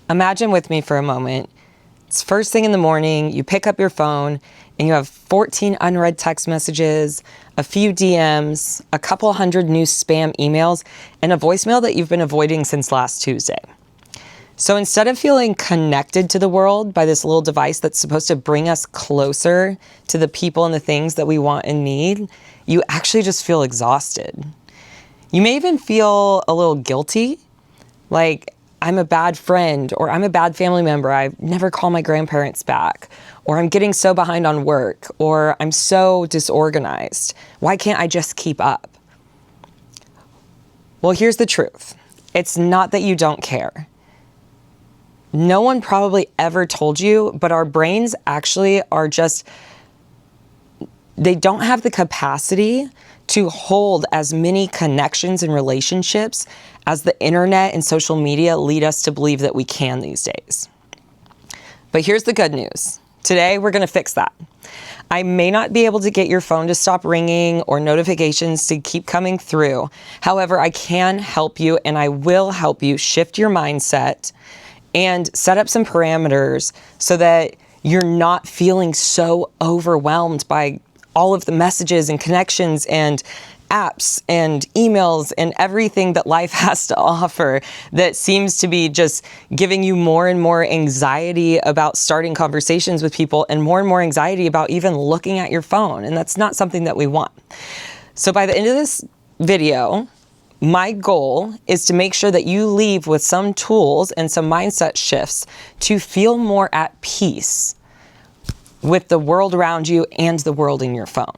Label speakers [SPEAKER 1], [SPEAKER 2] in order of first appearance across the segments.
[SPEAKER 1] Imagine with me for a moment. It's first thing in the morning, you pick up your phone and you have 14 unread text messages, a few DMs, a couple hundred new spam emails, and a voicemail that you've been avoiding since last Tuesday. So instead of feeling connected to the world by this little device that's supposed to bring us closer to the people and the things that we want and need, you actually just feel exhausted. You may even feel a little guilty, like I'm a bad friend, or I'm a bad family member, I never call my grandparents back, or I'm getting so behind on work, or I'm so disorganized. Why can't I just keep up? Well, here's the truth. It's not that you don't care. No one probably ever told you, but our brains actually are just, they don't have the capacity to hold as many connections and relationships as the internet and social media lead us to believe that we can these days. But here's the good news. Today, we're going to fix that. I may not be able to get your phone to stop ringing or notifications to keep coming through. However, I can help you, and I will help you shift your mindset and set up some parameters so that you're not feeling so overwhelmed by all of the messages and connections and apps and emails and everything that life has to offer that seems to be just giving you more and more anxiety about starting conversations with people and more anxiety about even looking at your phone. And that's not something that we want. So by the end of this video, my goal is to make sure that you leave with some tools and some mindset shifts to feel more at peace with the world around you and the world in your phone.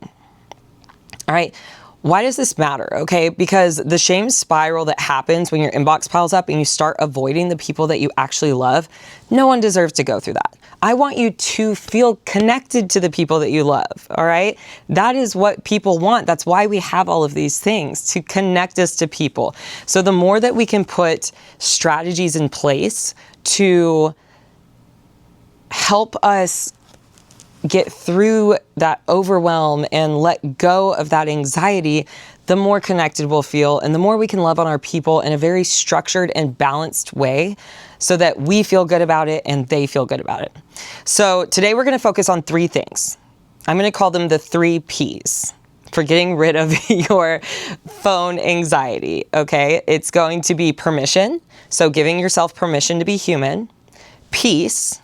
[SPEAKER 1] All right. Why does this matter? Okay, because the shame spiral that happens when your inbox piles up and you start avoiding the people that you actually love, no one deserves to go through that. I want you to feel connected to the people that you love, all right? That is what people want. That's why we have all of these things, to connect us to people. So the more that we can put strategies in place to help us get through that overwhelm and let go of that anxiety, the more connected we'll feel and the more we can love on our people in a very structured and balanced way so that we feel good about it and they feel good about it. So today we're going to focus on 3 things. I'm going to call them the 3 Ps for getting rid of your phone anxiety, okay? It's going to be permission, so giving yourself permission to be human, peace,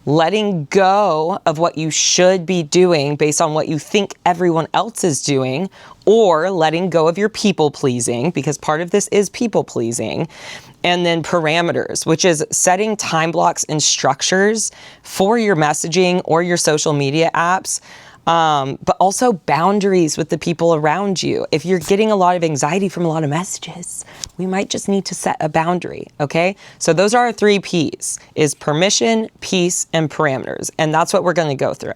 [SPEAKER 1] letting go of what you should be doing based on what you think everyone else is doing, or letting go of your people pleasing, because part of this is people pleasing. And then parameters, which is setting time blocks and structures for your messaging or your social media apps. But also boundaries with the people around you. If you're getting a lot of anxiety from a lot of messages, we might just need to set a boundary, okay? So those are our 3 Ps, is permission, peace, and parameters. And that's what we're going to go through.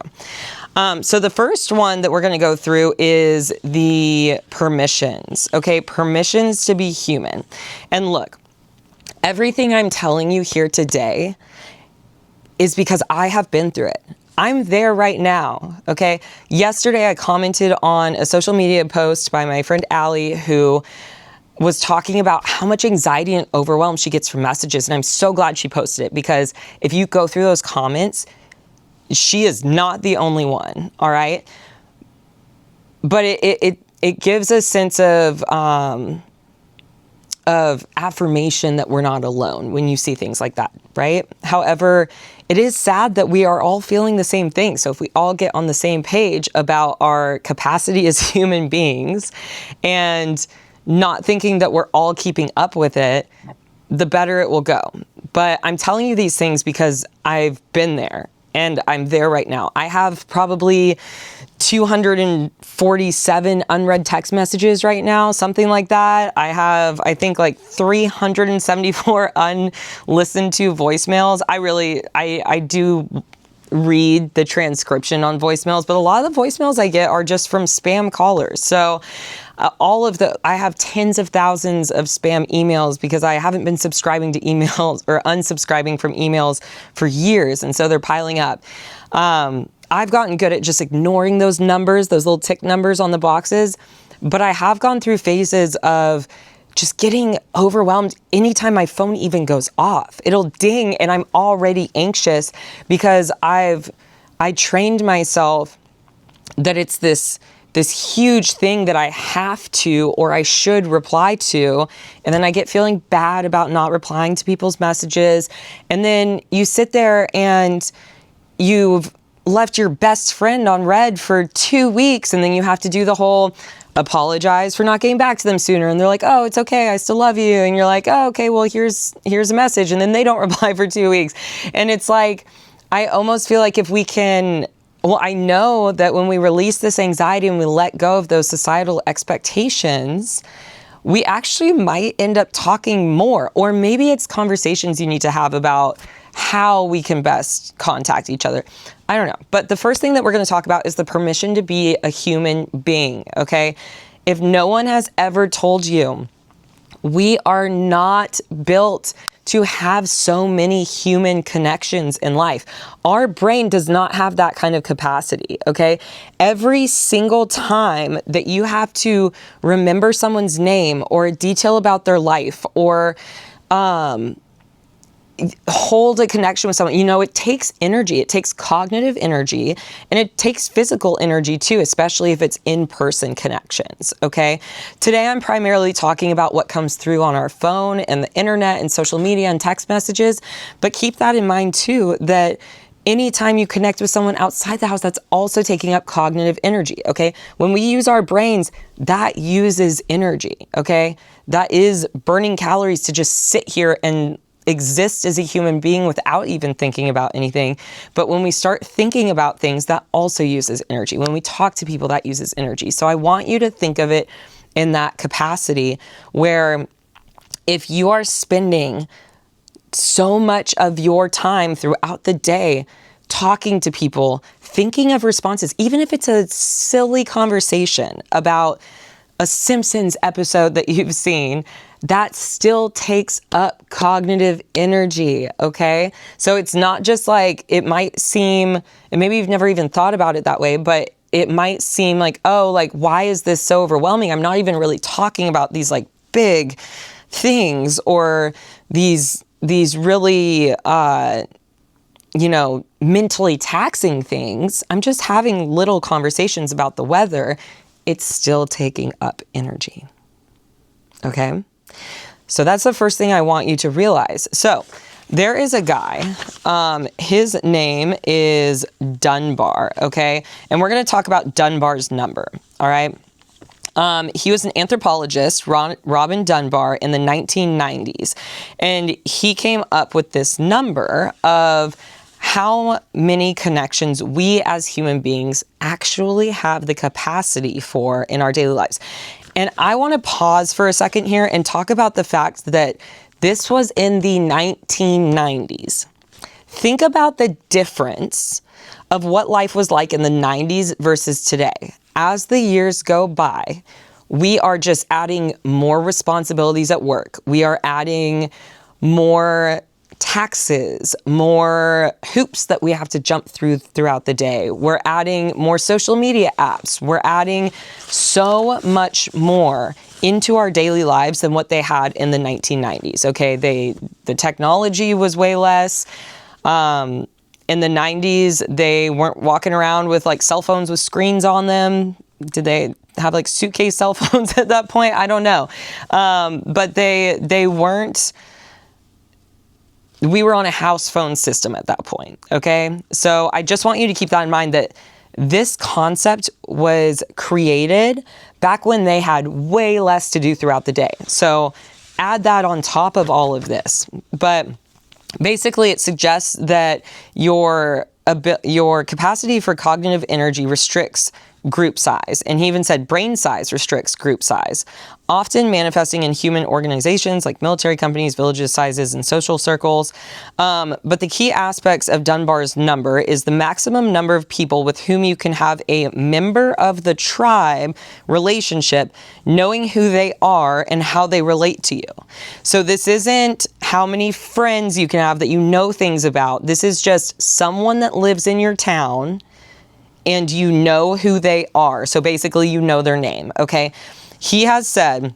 [SPEAKER 1] So the first one that we're going to go through is the permissions, okay? Permissions to be human. And look, everything I'm telling you here today is because I have been through it. I'm there right now, okay? Yesterday, I commented on a social media post by my friend Allie, who was talking about how much anxiety and overwhelm she gets from messages. And I'm so glad she posted it, because if you go through those comments, she is not the only one, all right? But it gives a sense of affirmation that we're not alone when you see things like that, right? However, it is sad that we are all feeling the same thing. So if we all get on the same page about our capacity as human beings and not thinking that we're all keeping up with it, the better it will go. But I'm telling you these things because I've been there and I'm there right now. I have probably 247 unread text messages right now, something like that. I have, I think, like 374 unlistened to voicemails. I do read the transcription on voicemails, but a lot of the voicemails I get are just from spam callers. So I have tens of thousands of spam emails because I haven't been subscribing to emails or unsubscribing from emails for years. And so they're piling up. I've gotten good at just ignoring those numbers, those little tick numbers on the boxes, but I have gone through phases of just getting overwhelmed anytime my phone even goes off. It'll ding and I'm already anxious because I trained myself that it's this huge thing that I have to or I should reply to. And then I get feeling bad about not replying to people's messages. And then you sit there and you've left your best friend on red for 2 weeks, and then you have to do the whole apologize for not getting back to them sooner. And they're like, oh, it's okay, I still love you. And you're like, oh, okay, well, here's a message. And then they don't reply for 2 weeks. And it's like, I almost feel like if we can, well, I know that when we release this anxiety and we let go of those societal expectations, we actually might end up talking more. Or maybe it's conversations you need to have about how we can best contact each other. I don't know. But the first thing that we're going to talk about is the permission to be a human being, okay? If no one has ever told you, we are not built to have so many human connections in life. Our brain does not have that kind of capacity, okay? Every single time that you have to remember someone's name or a detail about their life or hold a connection with someone, it takes energy. It takes cognitive energy and it takes physical energy too, especially if it's in-person connections, okay? Today, I'm primarily talking about what comes through on our phone and the internet and social media and text messages, but keep that in mind too, that anytime you connect with someone outside the house, that's also taking up cognitive energy, okay? When we use our brains, that uses energy, okay? That is burning calories to just sit here and exist as a human being without even thinking about anything. But when we start thinking about things, that also uses energy. When we talk to people, that uses energy. So I want you to think of it in that capacity where if you are spending so much of your time throughout the day talking to people, thinking of responses, even if it's a silly conversation about a Simpsons episode that you've seen, that still takes up cognitive energy, okay? So it's not just like, it might seem, and maybe you've never even thought about it that way, but it might seem like, oh, like, why is this so overwhelming? I'm not even really talking about these like big things or these really, mentally taxing things. I'm just having little conversations about the weather. It's still taking up energy, okay? So that's the first thing I want you to realize. So there is a guy, his name is Dunbar, okay? And we're going to talk about Dunbar's number, all right? He was an anthropologist, Robin Dunbar, in the 1990s. And he came up with this number of how many connections we as human beings actually have the capacity for in our daily lives. And I want to pause for a second here and talk about the fact that this was in the 1990s. Think about the difference of what life was like in the 90s versus today. As the years go by, we are just adding more responsibilities at work. We are adding more taxes, more hoops that we have to jump throughout the day. We're adding more social media apps. We're adding so much more into our daily lives than what they had in the 1990s. Okay, the technology was way less. In the 90s, they weren't walking around with like cell phones with screens on them. Did they have like suitcase cell phones at that point? I don't know. But they weren't. We were on a house phone system at that point, okay? So I just want you to keep that in mind, that this concept was created back when they had way less to do throughout the day. So add that on top of all of this. But basically it suggests that your capacity for cognitive energy restricts group size. And he even said brain size restricts group size, often manifesting in human organizations like military companies, villages sizes, and social circles. But the key aspects of Dunbar's number is the maximum number of people with whom you can have a member of the tribe relationship, knowing who they are and how they relate to you. So this isn't how many friends you can have that you know things about. This is just someone that lives in your town and you know who they are. So basically you know their name, okay? He has said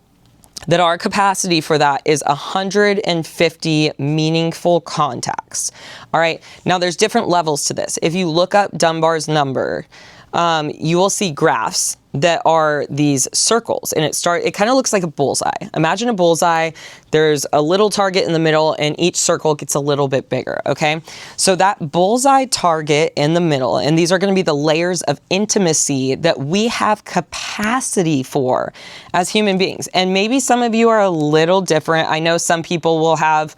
[SPEAKER 1] that our capacity for that is 150 meaningful contacts. All right. Now there's different levels to this. If you look up Dunbar's number, you will see graphs that are these circles, and it kind of looks like a bullseye. Imagine a bullseye. There's a little target in the middle, and each circle gets a little bit bigger. Okay. So that bullseye target in the middle, and these are going to be the layers of intimacy that we have capacity for as human beings. And maybe some of you are a little different. I know some people will have,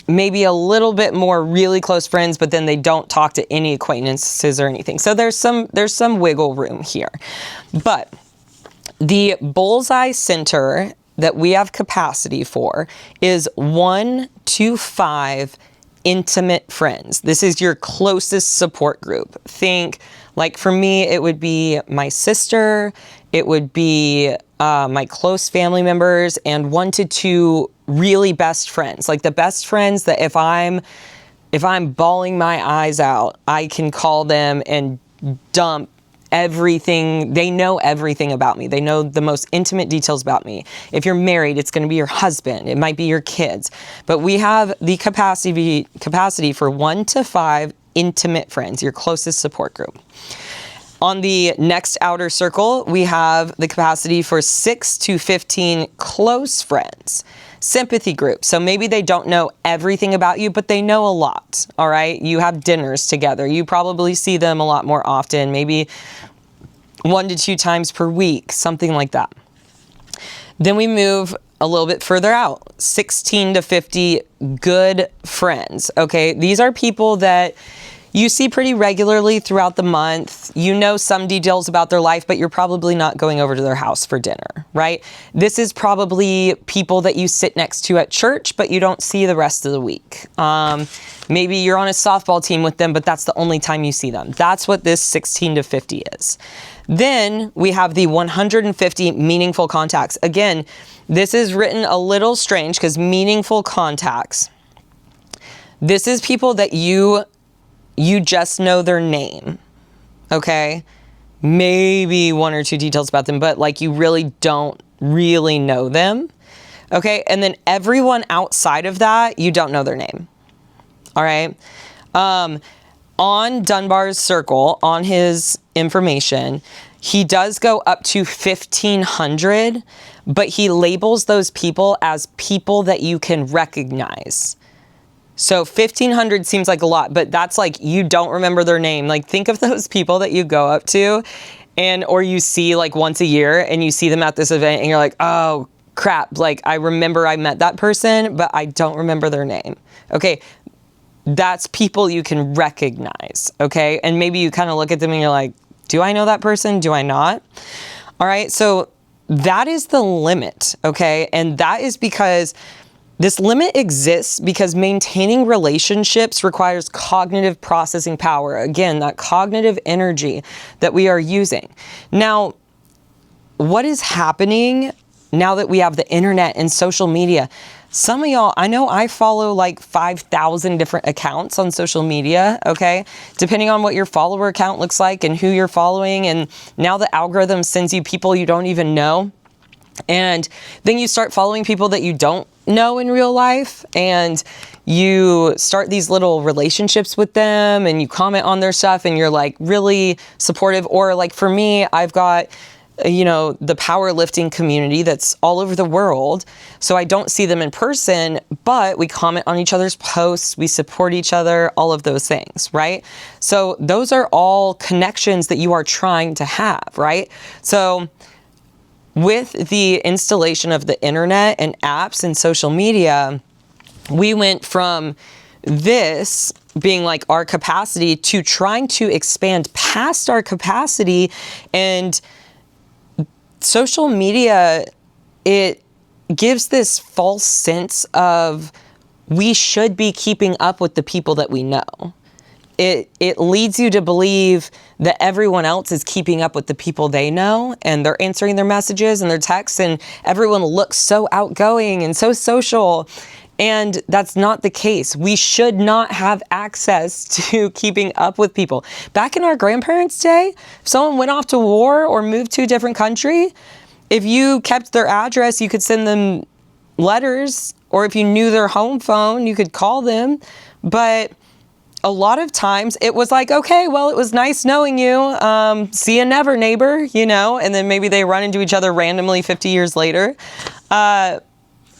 [SPEAKER 1] maybe a little bit more really close friends, but then they don't talk to any acquaintances or anything. So there's some wiggle room here. But the bullseye center that we have capacity for is 1 to 5 intimate friends. This is your closest support group. Think, like for me, it would be my sister, it would be my close family members, and 1 to 2 really best friends. Like the best friends that if I'm bawling my eyes out, I can call them and dump everything. They know everything about me. They know the most intimate details about me. If you're married, it's going to be your husband. It might be your kids. But we have the capacity for 1 to 5 intimate friends, your closest support group. On the next outer circle, we have the capacity for 6 to 15 close friends. Sympathy group. So maybe they don't know everything about you, but they know a lot. All right. You have dinners together. You probably see them a lot more often, maybe 1 to 2 times per week, something like that. Then we move a little bit further out, 16 to 50 good friends. Okay. These are people that you see pretty regularly throughout the month. You know some details about their life, but you're probably not going over to their house for dinner, right? This is probably people that you sit next to at church, but you don't see the rest of the week. Maybe you're on a softball team with them, but that's the only time you see them. That's what this 16 to 50 is. Then we have the 150 meaningful contacts. Again, this is written a little strange because meaningful contacts. This is people that you just know their name, okay? Maybe 1 or 2 details about them, but like you really don't really know them, okay? And then everyone outside of that, you don't know their name, all right? On Dunbar's circle, on his information, he does go up to 1,500, but he labels those people as people that you can recognize. So 1,500 seems like a lot, but that's like you don't remember their name. Like think of those people that you go up to or you see like once a year and you see them at this event and you're like, oh crap, like I remember I met that person, but I don't remember their name. Okay, that's people you can recognize, okay? And maybe you kind of look at them and you're like, do I know that person? Do I not? All right, so that is the limit, okay? And that is because this limit exists because maintaining relationships requires cognitive processing power. Again, that cognitive energy that we are using. Now, what is happening now that we have the internet and social media? Some of y'all, I know I follow like 5,000 different accounts on social media, okay? Depending on what your follower account looks like and who you're following. And now the algorithm sends you people you don't even know. And then you start following people that you don't know in real life, and you start these little relationships with them, and you comment on their stuff, and you're like really supportive. Or like for me, I've got, the powerlifting community that's all over the world. So I don't see them in person, but we comment on each other's posts, we support each other, all of those things, right? So those are all connections that you are trying to have, right? So with the installation of the internet and apps and social media, we went from this being like our capacity to trying to expand past our capacity. And social media, it gives this false sense of we should be keeping up with the people that we know. It leads you to believe that everyone else is keeping up with the people they know, and they're answering their messages and their texts, and everyone looks so outgoing and so social. And that's not the case. We should not have access to keeping up with people. Back in our grandparents' day, if someone went off to war or moved to a different country, If you kept their address, you could send them letters, or if you knew their home phone, you could call them. But a lot of times it was like, okay, well, it was nice knowing you. See you never, neighbor, you know, and then maybe they run into each other randomly 50 years later.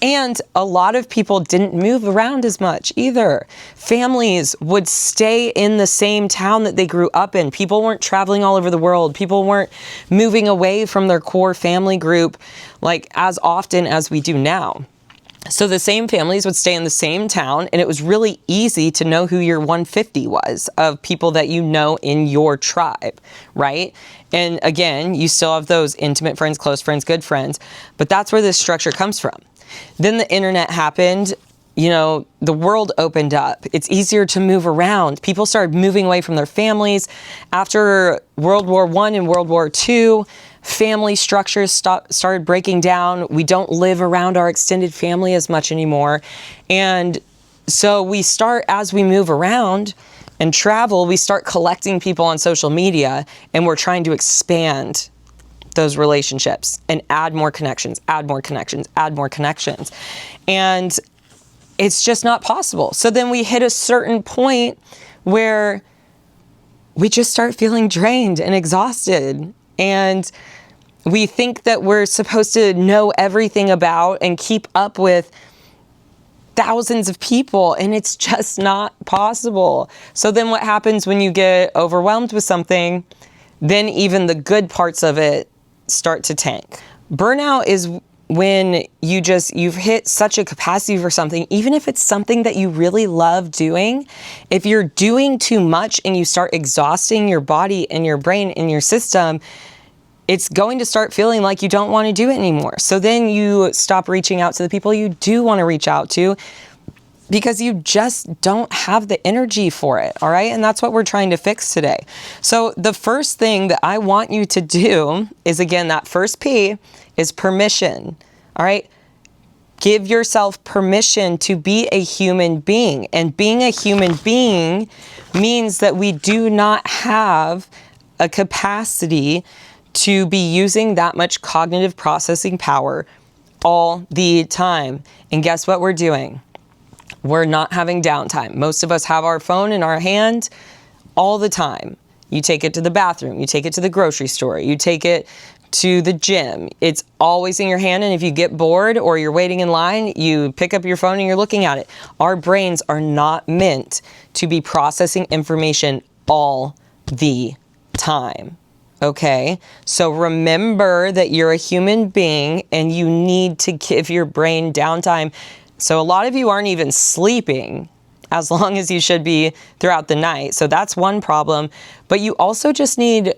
[SPEAKER 1] And a lot of people didn't move around as much either. Families would stay in the same town that they grew up in. People weren't traveling all over the world. People weren't moving away from their core family group like as often as we do now. So the same families would stay in the same town, and it was really easy to know who your 150 was of people that you know in your tribe, right? And again, you still have those intimate friends, close friends, good friends, but that's where this structure comes from. Then the internet happened, you know, the world opened up. It's easier to move around. People started moving away from their families. After World War I and World War II, family structures started breaking down. We don't live around our extended family as much anymore. And so we start, as we move around and travel, we start collecting people on social media, and we're trying to expand those relationships and add more connections, add more connections, add more connections. And it's just not possible. So then we hit a certain point where we just start feeling drained and exhausted. And we think that we're supposed to know everything about and keep up with thousands of people, and it's just not possible. So then what happens when you get overwhelmed with something? Then even the good parts of it start to tank. Burnout is when you've hit such a capacity for something, even if it's something that you really love doing. If you're doing too much and you start exhausting your body and your brain and your system, it's going to start feeling like you don't want to do it anymore. So then you stop reaching out to the people you do want to reach out to, because you just don't have the energy for it, all right? And that's what we're trying to fix today. So the first thing that I want you to do is, again, that first P is permission, all right? Give yourself permission to be a human being. And being a human being means that we do not have a capacity to be using that much cognitive processing power all the time. And guess what we're doing? We're not having downtime. Most of us have our phone in our hand all the time. You take it to the bathroom, you take it to the grocery store, you take it to the gym. It's always in your hand, and if you get bored or you're waiting in line, you pick up your phone and you're looking at it. Our brains are not meant to be processing information all the time. Okay, so remember that you're a human being and you need to give your brain downtime. So a lot of you aren't even sleeping as long as you should be throughout the night. So that's one problem. But you also just need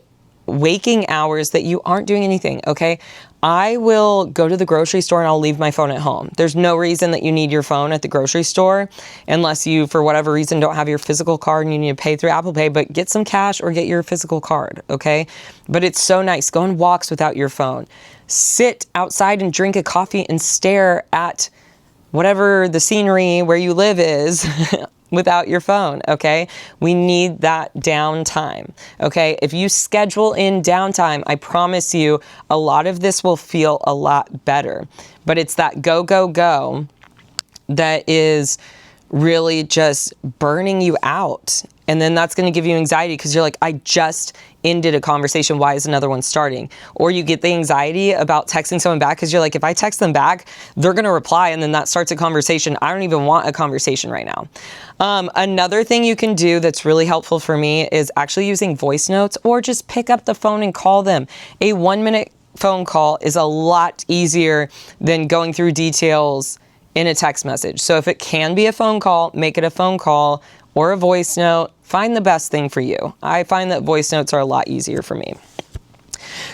[SPEAKER 1] waking hours that you aren't doing anything, okay? I will go to the grocery store and I'll leave my phone at home. There's no reason that you need your phone at the grocery store unless you, for whatever reason, don't have your physical card and you need to pay through Apple Pay, but get some cash or get your physical card, okay? But it's so nice. Go on walks without your phone. Sit outside and drink a coffee and stare at whatever the scenery where you live is without your phone, okay? We need that downtime, okay? If you schedule in downtime, I promise you a lot of this will feel a lot better. But it's that go, go, go that is really just burning you out. And then that's going to give you anxiety because you're like, I just ended a conversation. Why is another one starting? Or you get the anxiety about texting someone back because you're like, if I text them back, they're going to reply. And then that starts a conversation. I don't even want a conversation right now. Another thing you can do that's really helpful for me is actually using voice notes, or just pick up the phone and call them. A 1-minute phone call is a lot easier than going through details in a text message. So if it can be a phone call, make it a phone call or a voice note. Find the best thing for you. I find that voice notes are a lot easier for me.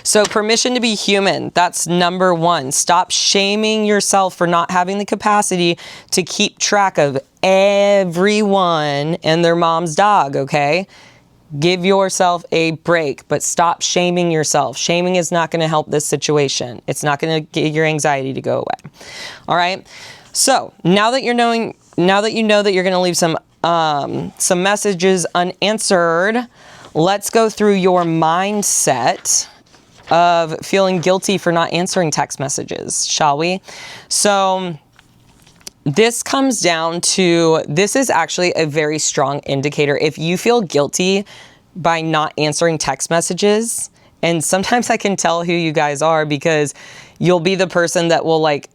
[SPEAKER 1] So permission to be human, that's number one. Stop shaming yourself for not having the capacity to keep track of everyone and their mom's dog, okay? Give yourself a break, but stop shaming yourself. Shaming is not going to help this situation. It's not going to get your anxiety to go away. All right? So now that you know that you're going to leave some messages unanswered, let's go through your mindset of feeling guilty for not answering text messages, shall we? So this comes down to, this is actually a very strong indicator. If you feel guilty by not answering text messages, and sometimes I can tell who you guys are, because you'll be the person that will, like,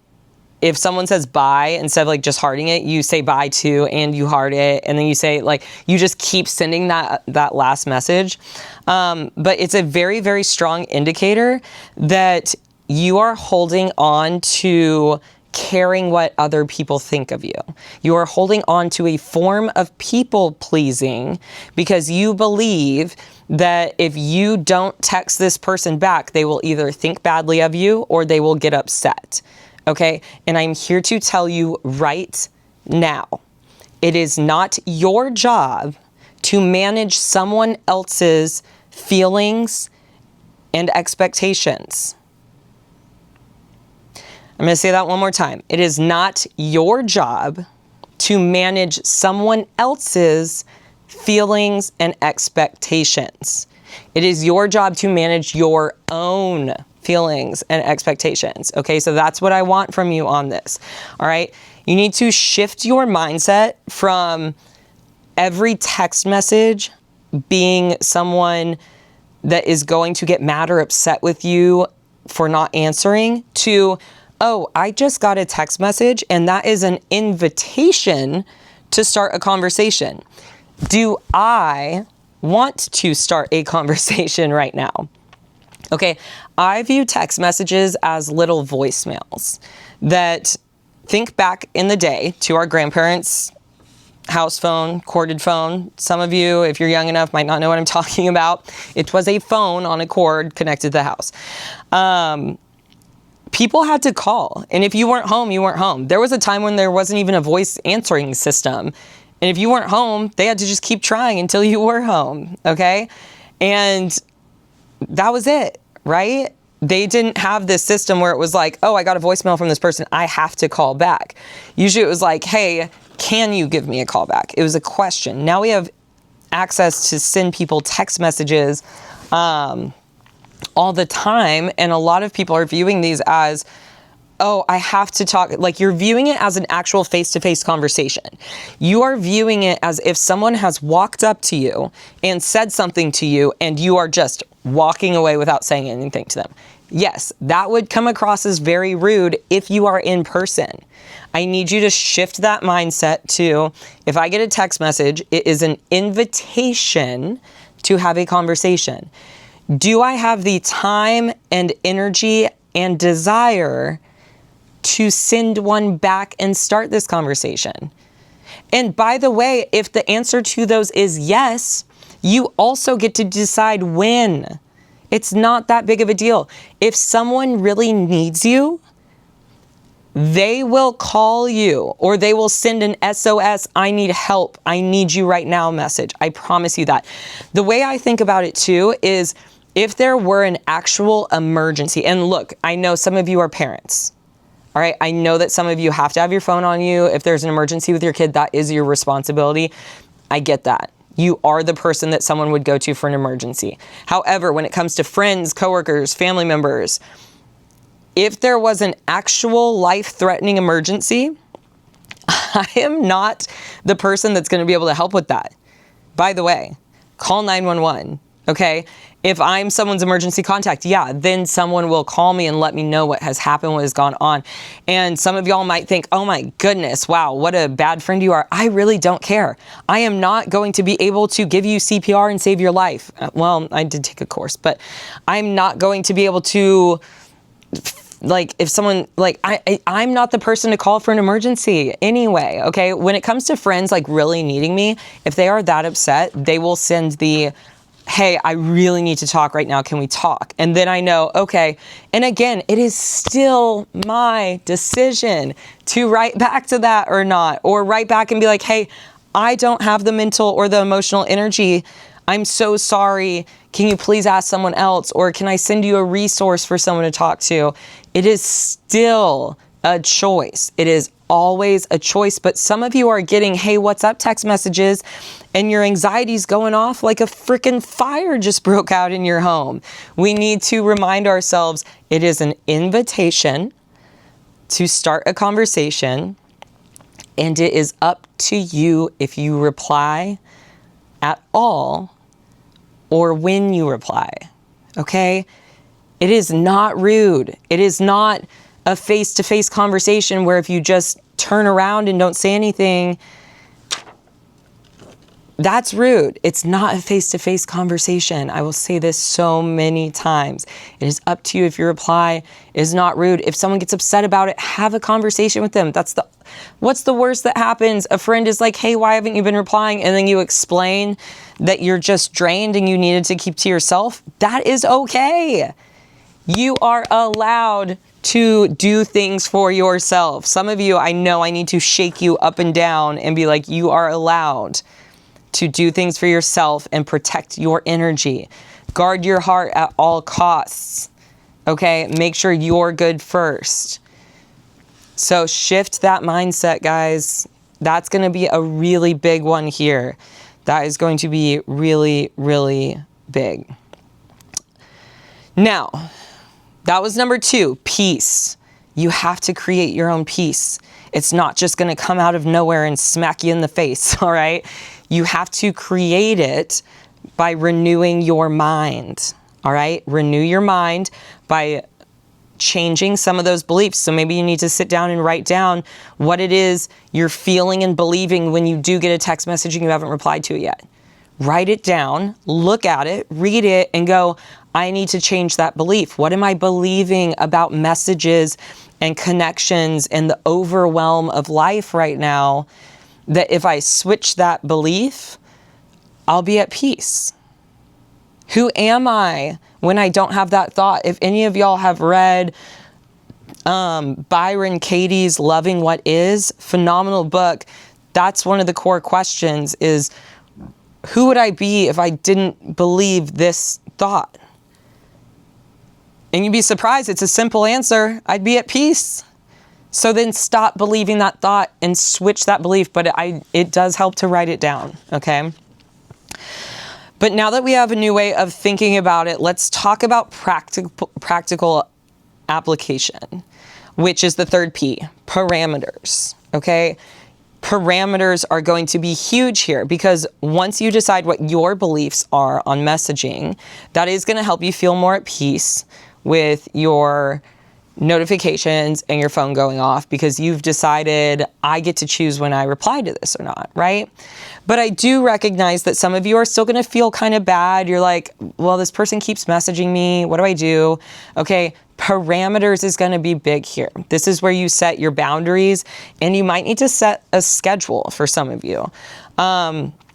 [SPEAKER 1] if someone says bye, instead of like just hearting it, you say bye too, and you heart it, and then you say, like, you just keep sending that last message. But it's a very, very strong indicator that you are holding on to caring what other people think of you. You are holding on to a form of people pleasing because you believe that if you don't text this person back, they will either think badly of you or they will get upset. Okay? And I'm here to tell you right now, it is not your job to manage someone else's feelings and expectations. I'm going to say that one more time. It is not your job to manage someone else's feelings and expectations. It is your job to manage your own feelings and expectations. Okay, so that's what I want from you on this. All right, you need to shift your mindset from every text message being someone that is going to get mad or upset with you for not answering to, oh, I just got a text message and that is an invitation to start a conversation. Do I want to start a conversation right now? Okay, I view text messages as little voicemails that, think back in the day to our grandparents' house phone, corded phone. Some of you, if you're young enough, might not know what I'm talking about. It was a phone on a cord connected to the house. People had to call, and if you weren't home, you weren't home. There was a time when there wasn't even a voice answering system. And if you weren't home, they had to just keep trying until you were home, okay? And that was it, right? They didn't have this system where it was like, oh, I got a voicemail from this person, I have to call back. Usually it was like, hey, can you give me a call back? It was a question. Now we have access to send people text messages all the time, and a lot of people are viewing these as, oh, I have to talk, like you're viewing it as an actual face-to-face conversation. You are viewing it as if someone has walked up to you and said something to you and you are just walking away without saying anything to them. Yes, that would come across as very rude if you are in person. I need you to shift that mindset to, if I get a text message, it is an invitation to have a conversation. Do I have the time and energy and desire to send one back and start this conversation? And by the way, if the answer to those is yes, you also get to decide when. It's not that big of a deal. If someone really needs you, they will call you or they will send an SOS, I need help, I need you right now message. I promise you that. The way I think about it too is if there were an actual emergency, and look, I know some of you are parents. All right, I know that some of you have to have your phone on you. If there's an emergency with your kid, that is your responsibility. I get that. You are the person that someone would go to for an emergency. However, when it comes to friends, coworkers, family members, if there was an actual life-threatening emergency, I am not the person that's going to be able to help with that. By the way, call 911, okay? If I'm someone's emergency contact, yeah, then someone will call me and let me know what has happened, what has gone on. And some of y'all might think, oh my goodness, wow, what a bad friend you are. I really don't care. I am not going to be able to give you CPR and save your life. Well, I did take a course, but I'm not going to be able to, like, if someone, like, I'm not the person to call for an emergency anyway, okay? When it comes to friends, like, really needing me, if they are that upset, they will send the, hey, I really need to talk right now. Can we talk? And then I know, okay. And again, it is still my decision to write back to that or not, or write back and be like, hey, I don't have the mental or the emotional energy. I'm so sorry. Can you please ask someone else? Or can I send you a resource for someone to talk to? It is still a choice. It is always a choice, but some of you are getting, hey, what's up text messages, and your anxiety's going off like a freaking fire just broke out in your home. We need to remind ourselves it is an invitation to start a conversation, and it is up to you if you reply at all or when you reply, okay? It is not rude. It is not a face-to-face conversation where if you just turn around and don't say anything, that's rude. It's not a face-to-face conversation. I will say this so many times. It is up to you if your reply is not rude. If someone gets upset about it, have a conversation with them. What's the worst that happens? A friend is like, hey, why haven't you been replying? And then you explain that you're just drained and you needed to keep to yourself. That is okay. You are allowed to do things for yourself. Some of you, I know I need to shake you up and down and be like, you are allowed to do things for yourself and protect your energy. Guard your heart at all costs, okay? Make sure you're good first. So shift that mindset, guys. That's going to be a really big one here. That is going to be really, really big. Now, that was number 2, peace. You have to create your own peace. It's not just going to come out of nowhere and smack you in the face, all right? You have to create it by renewing your mind, all right? Renew your mind by changing some of those beliefs. So maybe you need to sit down and write down what it is you're feeling and believing when you do get a text message and you haven't replied to it yet. Write it down, look at it, read it, and go, I need to change that belief. What am I believing about messages and connections and the overwhelm of life right now, that if I switch that belief, I'll be at peace? Who am I when I don't have that thought? If any of y'all have read Byron Katie's Loving What Is, phenomenal book, that's one of the core questions is, who would I be if I didn't believe this thought? And you'd be surprised, it's a simple answer. I'd be at peace. So then stop believing that thought and switch that belief. But it does help to write it down, okay? But now that we have a new way of thinking about it, let's talk about practical application, which is the third P, parameters, okay? Parameters are going to be huge here, because once you decide what your beliefs are on messaging, that is going to help you feel more at peace with your notifications and your phone going off, because you've decided, I get to choose when I reply to this or not, right? But I do recognize that some of you are still going to feel kind of bad. You're like, well, this person keeps messaging me. What do I do? Okay, parameters is going to be big here. This is where you set your boundaries, and you might need to set a schedule for some of you.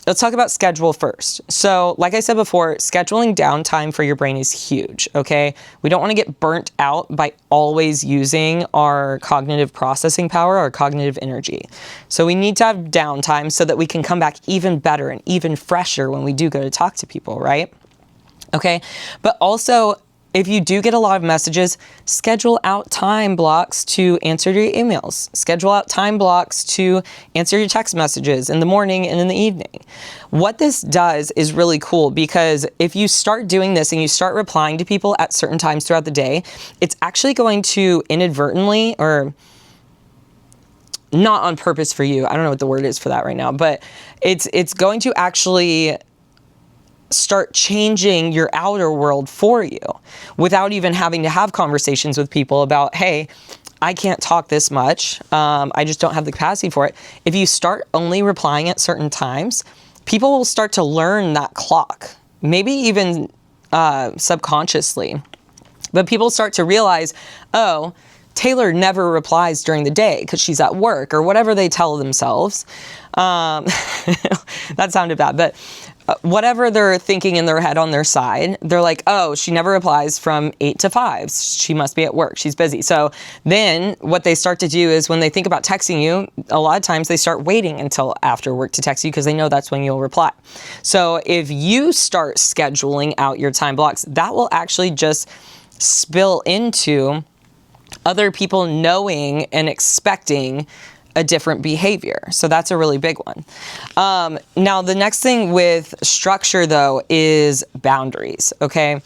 [SPEAKER 1] Let's talk about schedule first. So like I said before, scheduling downtime for your brain is huge, okay? We don't want to get burnt out by always using our cognitive processing power, our cognitive energy. So we need to have downtime so that we can come back even better and even fresher when we do go to talk to people, right? Okay, but also, if you do get a lot of messages, schedule out time blocks to answer your emails. Schedule out time blocks to answer your text messages in the morning and in the evening. What this does is really cool, because if you start doing this and you start replying to people at certain times throughout the day, it's actually going to inadvertently, or not on purpose for you, I don't know what the word is for that right now, but it's going to actually start changing your outer world for you without even having to have conversations with people about, hey, I can't talk this much. I just don't have the capacity for it. If you start only replying at certain times, people will start to learn that clock, maybe even subconsciously. But people start to realize, oh, Taylor never replies during the day because she's at work, or whatever they tell themselves. That sounded bad, but whatever they're thinking in their head on their side, they're like, oh, she never replies from 8 to 5. She must be at work. She's busy. So then what they start to do is, when they think about texting you, a lot of times they start waiting until after work to text you, because they know that's when you'll reply. So if you start scheduling out your time blocks, that will actually just spill into other people knowing and expecting a different behavior. So that's a really big one. Now, the next thing with structure, though, is boundaries, okay?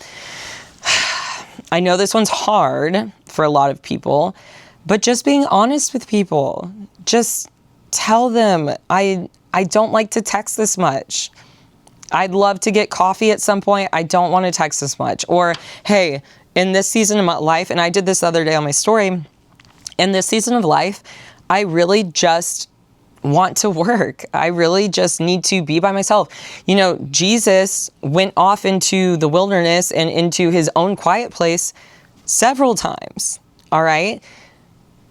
[SPEAKER 1] I know this one's hard for a lot of people, but just being honest with people. Just tell them, I don't like to text this much. I'd love to get coffee at some point. I don't want to text this much. Or, hey, in this season of my life, and I did this the other day on my story, in this season of life, I really just want to work. I really just need to be by myself. You know, Jesus went off into the wilderness and into his own quiet place several times. All right.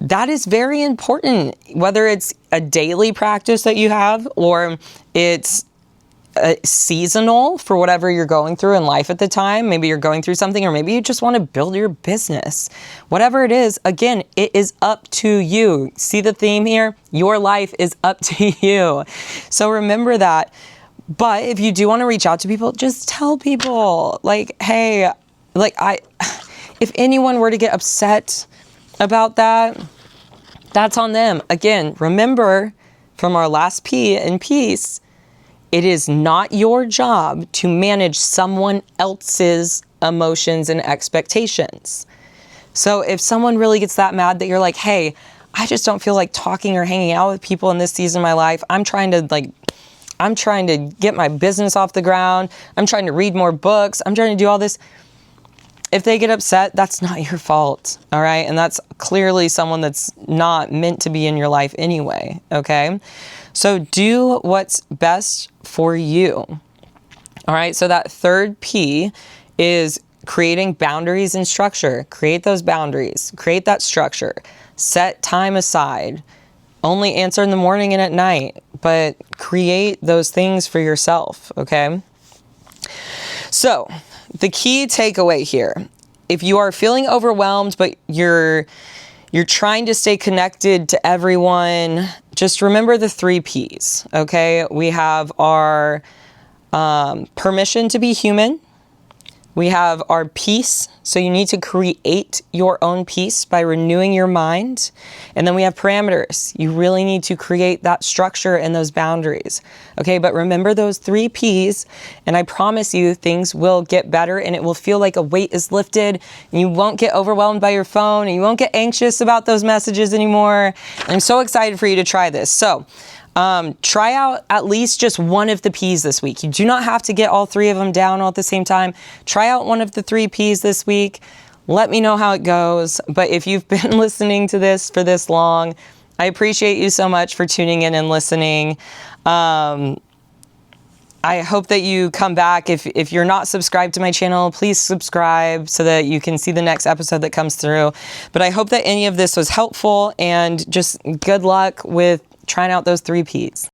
[SPEAKER 1] That is very important, whether it's a daily practice that you have or it's seasonal for whatever you're going through in life at the time. Maybe you're going through something, or maybe you just want to build your business. Whatever it is, again, it is up to you. See the theme here? Your life is up to you. So remember that. But if you do want to reach out to people, just tell people, like, hey, like if anyone were to get upset about that, that's on them. Again, remember from our last P in peace, it is not your job to manage someone else's emotions and expectations. So if someone really gets that mad that you're like, hey, I just don't feel like talking or hanging out with people in this season of my life. I'm trying to get my business off the ground. I'm trying to read more books. I'm trying to do all this. If they get upset, that's not your fault. All right. And that's clearly someone that's not meant to be in your life anyway. Okay. So do what's best for you. All right. So that third P is creating boundaries and structure. Create those boundaries, create that structure, set time aside, only answer in the morning and at night, but create those things for yourself. Okay. So the key takeaway here, if you are feeling overwhelmed, but you're trying to stay connected to everyone, just remember the 3 Ps, okay? We have our permission to be human. We have our peace. So you need to create your own peace by renewing your mind. And then we have parameters. You really need to create that structure and those boundaries. Okay, but remember those 3 Ps, and I promise you things will get better and it will feel like a weight is lifted and you won't get overwhelmed by your phone and you won't get anxious about those messages anymore. I'm so excited for you to try this. So try out at least just one of the Ps this week. You do not have to get all 3 of them down all at the same time. Try out one of the 3 Ps this week. Let me know how it goes. But if you've been listening to this for this long, I appreciate you so much for tuning in and listening. I hope that you come back. If you're not subscribed to my channel, please subscribe so that you can see the next episode that comes through. But I hope that any of this was helpful, and just good luck with trying out those 3 Ps.